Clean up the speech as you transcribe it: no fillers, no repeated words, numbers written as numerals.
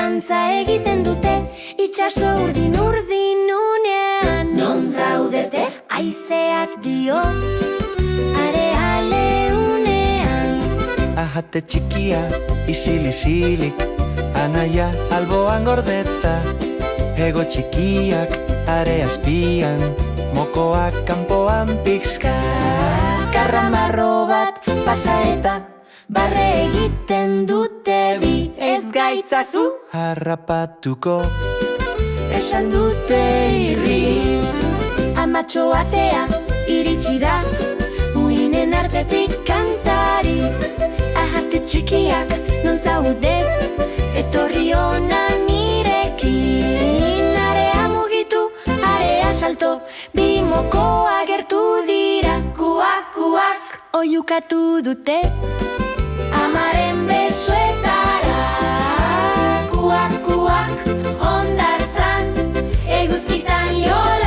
dantza egiten dute, itxaso urdin-urdinunean. Non zaudete? Haizeak dio, area leunean. Ahate txikia, isil-isilik, anaia alboan gordeta. Ego txikiak, are azpian, mokoak kanpoan pixka. Karramarro bat pasa eta barre egiten dute bi. Ez gaitzazu, Harrapatuko, esan dute irriz. Amatxo atea iritsi da, uinen artetik kantari. Ahate txikiak, non zaude, etorri hona nirekin. Area mugitu, area salto, bi mokoa gertu dira. Kuak, kuak, oiukatu dute, amaren besoetara. Kuak, kuak, hondartzan, eguzkitan jola.